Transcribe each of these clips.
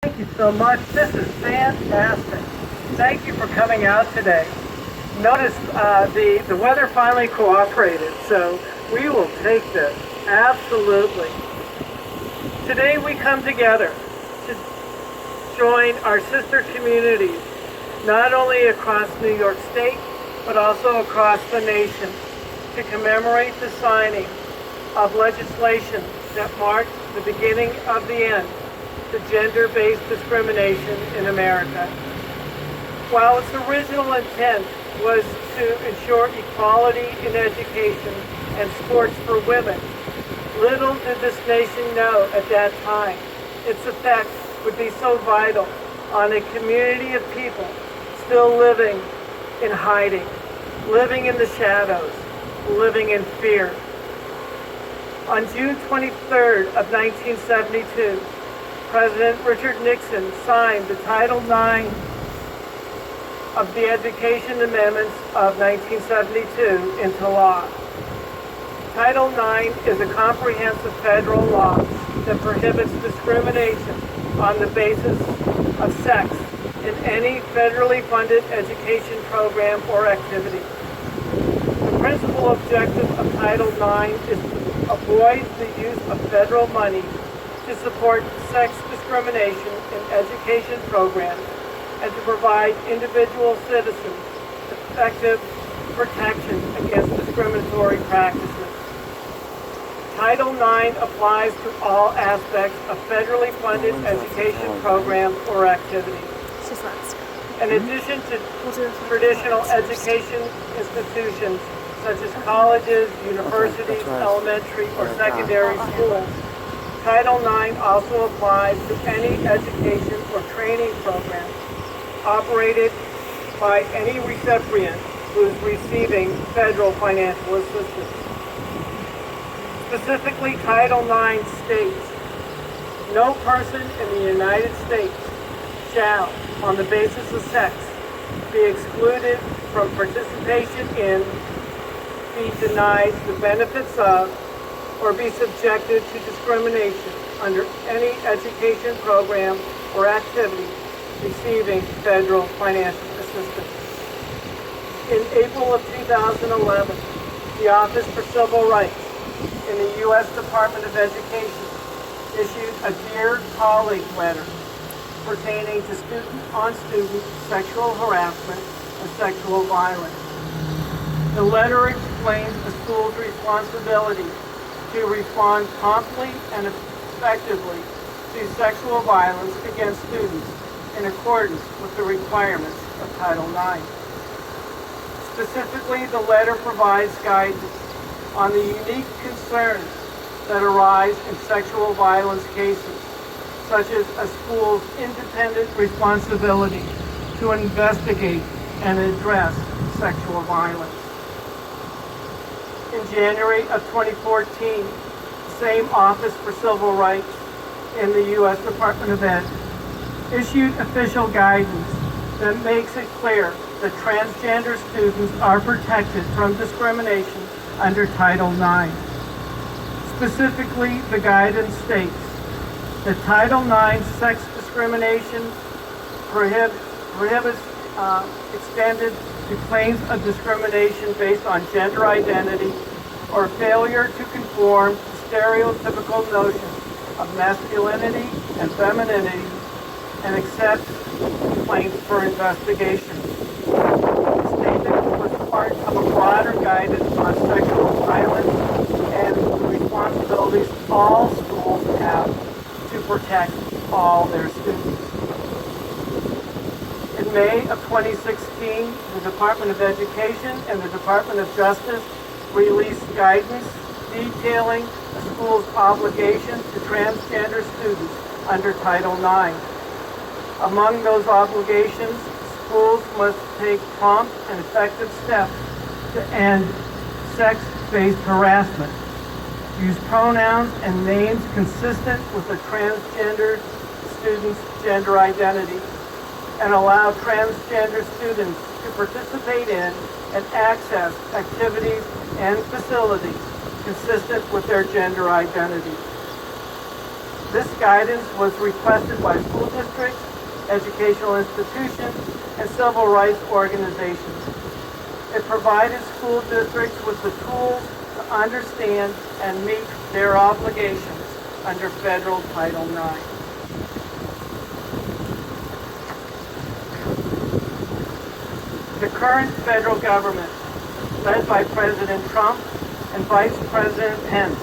Thank you so much. This is fantastic. Thank you for coming out today. Notice the weather finally cooperated, so we will take this. Absolutely. Today we come together to join our sister communities, not only across New York State, but also across the nation, to commemorate the signing of legislation that marked the beginning of the end to gender-based discrimination in America. While its original intent was to ensure equality in education and sports for women, little did this nation know at that time its effects would be so vital on a community of people still living in hiding, living in the shadows, living in fear. On June 23rd of 1972, President Richard Nixon signed the Title IX of the Education Amendments of 1972 into law. Title IX is a comprehensive federal law that prohibits discrimination on the basis of sex in any federally funded education program or activity. The principal objective of Title IX is to avoid the use of federal money to support sex discrimination in education programs and to provide individual citizens effective protection against discriminatory practices. Title IX applies to all aspects of federally funded education programs or activities. In addition to traditional education institutions such as colleges, universities, elementary, or secondary schools, Title IX also applies to any education or training program operated by any recipient who is receiving federal financial assistance. Specifically, Title IX states, no person in the United States shall, on the basis of sex, be excluded from participation in, be denied the benefits of, or be subjected to discrimination under any education program or activity receiving federal financial assistance. In April of 2011, the Office for Civil Rights in the U.S. Department of Education issued a Dear Colleague letter pertaining to student-on-student sexual harassment and sexual violence. The letter explains the school's responsibility to respond promptly and effectively to sexual violence against students in accordance with the requirements of Title IX. Specifically, the letter provides guidance on the unique concerns that arise in sexual violence cases, such as a school's independent responsibility to investigate and address sexual violence. In January of 2014, the same Office for Civil Rights in the U.S. Department of Ed issued official guidance that makes it clear that transgender students are protected from discrimination under Title IX. Specifically, the guidance states that Title IX sex discrimination prohibits extended to claims of discrimination based on gender identity or failure to conform to stereotypical notions of masculinity and femininity and accepts complaints for investigation. The statement was part of a broader guidance on sexual violence and the responsibilities all schools have to protect all their students. In May of 2016, the Department of Education and the Department of Justice released guidance detailing a school's obligation to transgender students under Title IX. Among those obligations, schools must take prompt and effective steps to end sex-based harassment, use pronouns and names consistent with the transgender student's gender identity, and allow transgender students to participate in and access activities and facilities consistent with their gender identity. This guidance was requested by school districts, educational institutions, and civil rights organizations. It provided school districts with the tools to understand and meet their obligations under federal Title IX. The current federal government, led by President Trump and Vice President Pence,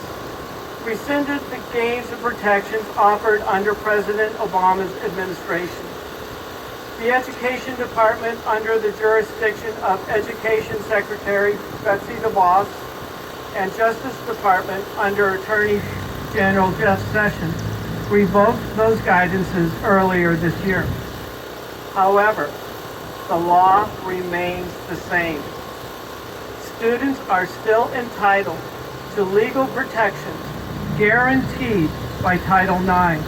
rescinded the gains and protections offered under President Obama's administration. The Education Department, under the jurisdiction of Education Secretary Betsy DeVos, and Justice Department, under Attorney General Jeff Sessions, revoked those guidances earlier this year. However, the law remains the same. Students are still entitled to legal protections guaranteed by Title IX.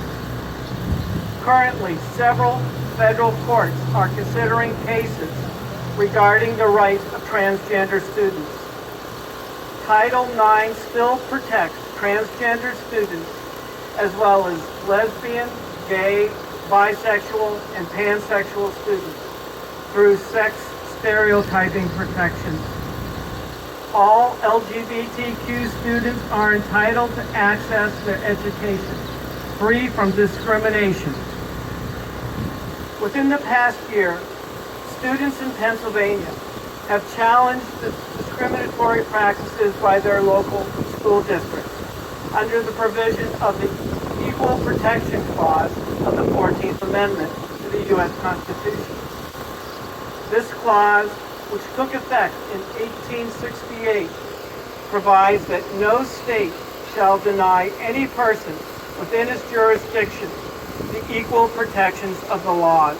Currently, several federal courts are considering cases regarding the rights of transgender students. Title IX still protects transgender students as well as lesbian, gay, bisexual, and pansexual students through sex stereotyping protections. All LGBTQ students are entitled to access their education free from discrimination. Within the past year, students in Pennsylvania have challenged the discriminatory practices by their local school districts under the provision of the Equal Protection Clause of the 14th Amendment to the U.S. Constitution. This clause, which took effect in 1868, provides that no state shall deny any person within its jurisdiction the equal protections of the laws.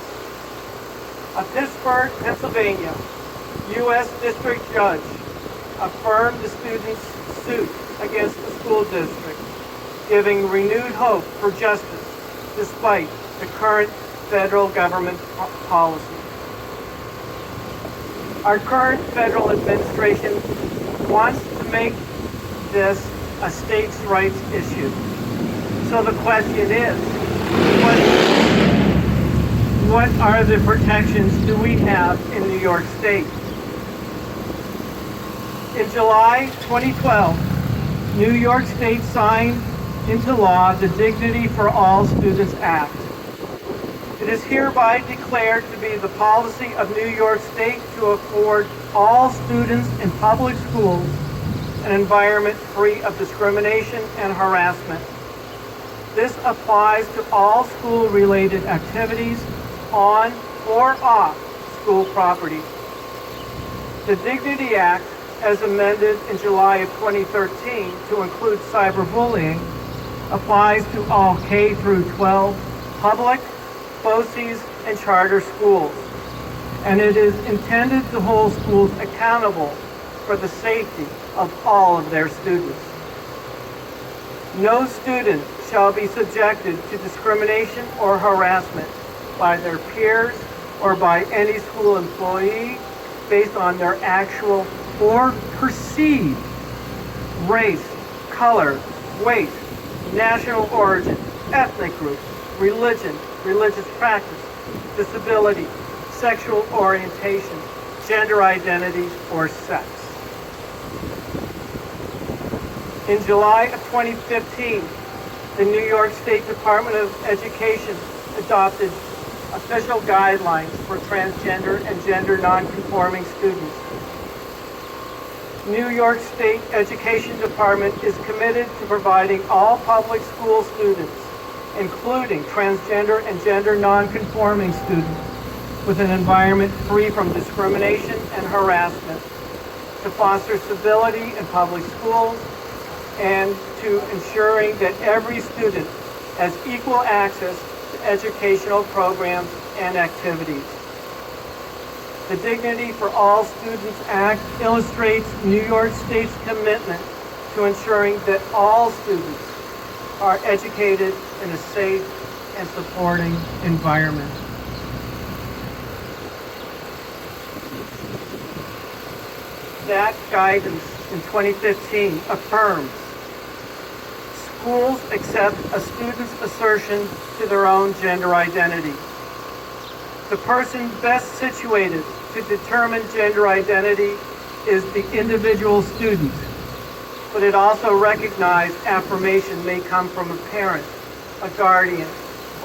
A Pittsburgh, Pennsylvania, U.S. District Judge affirmed the students' suit against the school district, giving renewed hope for justice despite the current federal government policy. Our current federal administration wants to make this a states' rights issue. So the question is, what are the protections do we have in New York State? In July 2012, New York State signed into law the Dignity for All Students Act. It is hereby declared to be the policy of New York State to afford all students in public schools an environment free of discrimination and harassment. This applies to all school-related activities on or off school property. The Dignity Act, as amended in July of 2013 to include cyberbullying, applies to all K through 12 public, BOCES, and charter schools, and it is intended to hold schools accountable for the safety of all of their students. No student shall be subjected to discrimination or harassment by their peers or by any school employee based on their actual or perceived race, color, weight, national origin, ethnic group, religion, religious practice, disability, sexual orientation, gender identity, or sex. In July of 2015, the New York State Department of Education adopted official guidelines for transgender and gender nonconforming students. New York State Education Department is committed to providing all public school students, including transgender and gender nonconforming students, with an environment free from discrimination and harassment, to foster stability in public schools, and to ensuring that every student has equal access to educational programs and activities. The Dignity for All Students Act illustrates New York State's commitment to ensuring that all students are educated in a safe and supporting environment. That guidance in 2015 affirms Schools accept a student's assertion to their own gender identity. The person best situated to determine gender identity is the individual student, but it also recognized affirmation may come from a parent, a guardian,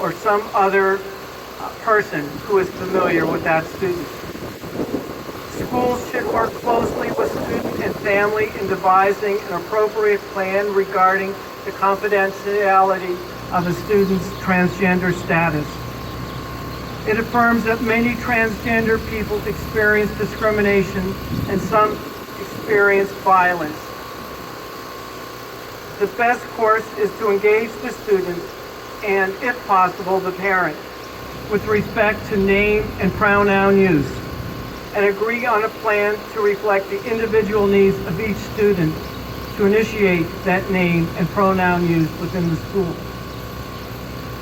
or some other person who is familiar with that student. Schools should work closely with student and family in devising an appropriate plan regarding the confidentiality of a student's transgender status. It affirms that many transgender people experience discrimination and some experience violence. The best course is to engage the student and, if possible, the parent with respect to name and pronoun use, and agree on a plan to reflect the individual needs of each student to initiate that name and pronoun use within the school.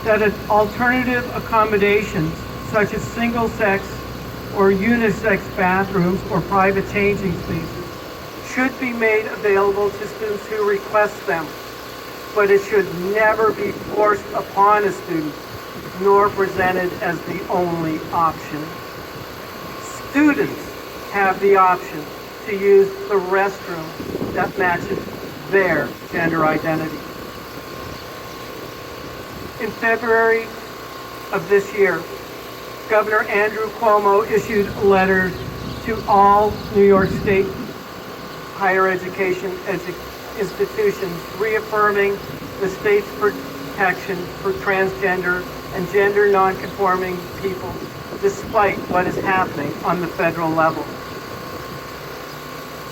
That alternative accommodations such as single-sex or unisex bathrooms or private changing spaces should be made available to students who request them, but it should never be forced upon a student nor presented as the only option. Students have the option to use the restroom that matches their gender identity. In February of this year, Governor Andrew Cuomo issued a letter to all New York State higher education institutions reaffirming the state's protection for transgender and gender nonconforming people, despite what is happening on the federal level.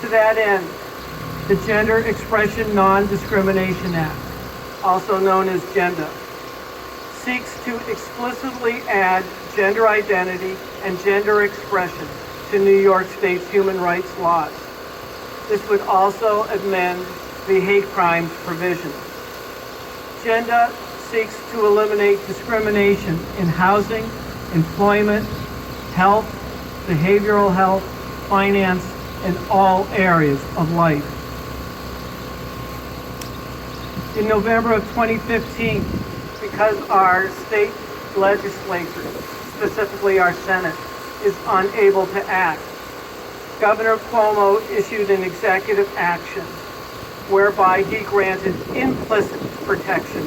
To that end, the Gender Expression Non-Discrimination Act, also known as GENDA, seeks to explicitly add gender identity and gender expression to New York State's human rights laws. This would also amend the hate crimes provision. GENDA seeks to eliminate discrimination in housing, employment, health, behavioral health, finance, and all areas of life. In November of 2015, because our state legislature, specifically our Senate, is unable to act, Governor Cuomo issued an executive action whereby he granted implicit protection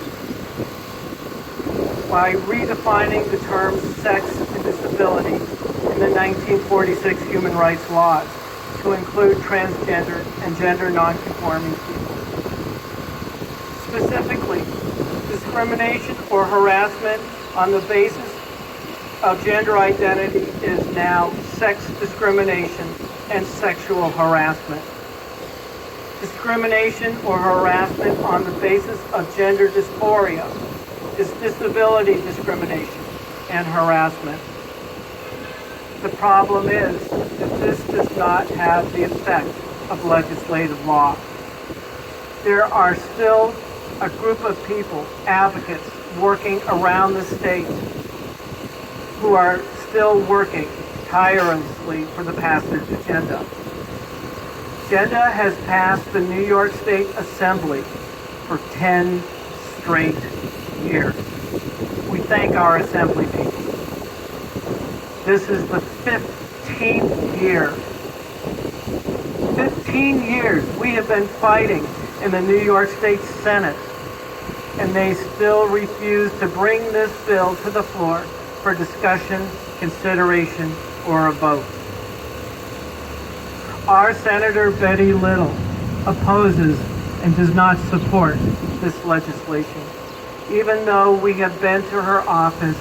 by redefining the terms sex and disability in the 1946 human rights laws to include transgender and gender nonconforming people. Specifically, discrimination or harassment on the basis of gender identity is now sex discrimination and sexual harassment. Discrimination or harassment on the basis of gender dysphoria is disability discrimination and harassment. The problem is that this does not have the effect of legislative law. There are still a group of people, advocates, working around the state who are still working tirelessly for the passage of GENDA. GENDA has passed the New York State Assembly for 10 straight years. We thank our Assembly people. This is the 15th year. 15 years we have been fighting in the New York State Senate, and they still refuse to bring this bill to the floor for discussion, consideration, or a vote. Our Senator Betty Little opposes and does not support this legislation, even though we have been to her office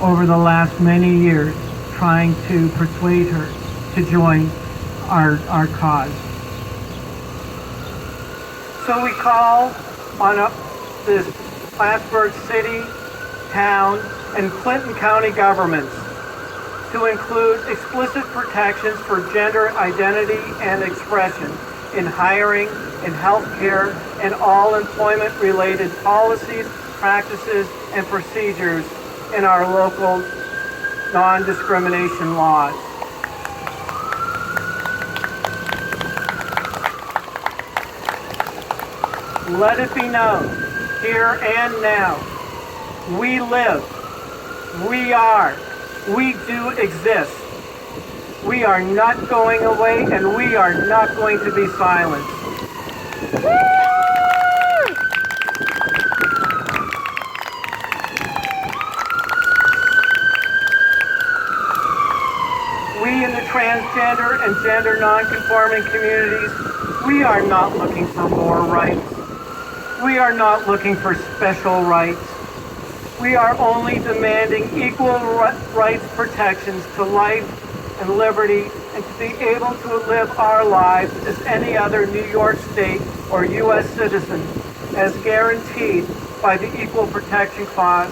over the last many years trying to persuade her to join our cause. So we call on this Plattsburgh City, Town, and Clinton County governments to include explicit protections for gender identity and expression in hiring, in healthcare, and all employment-related policies, practices, and procedures in our local non-discrimination laws. Let it be known here and now. We live. We are. We do exist. We are not going away, and we are not going to be silenced. We in the transgender and gender nonconforming communities, we are not looking for more rights. We are not looking for special rights. We are only demanding equal rights protections to life and liberty, and to be able to live our lives as any other New York State or U.S. citizen, as guaranteed by the Equal Protection Clause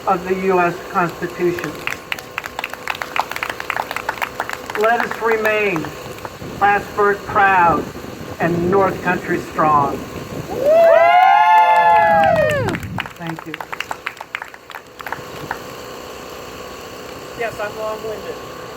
of the U.S. Constitution. Let us remain Plattsburgh proud and North Country strong. Thank you. Yes, I'm long-winded.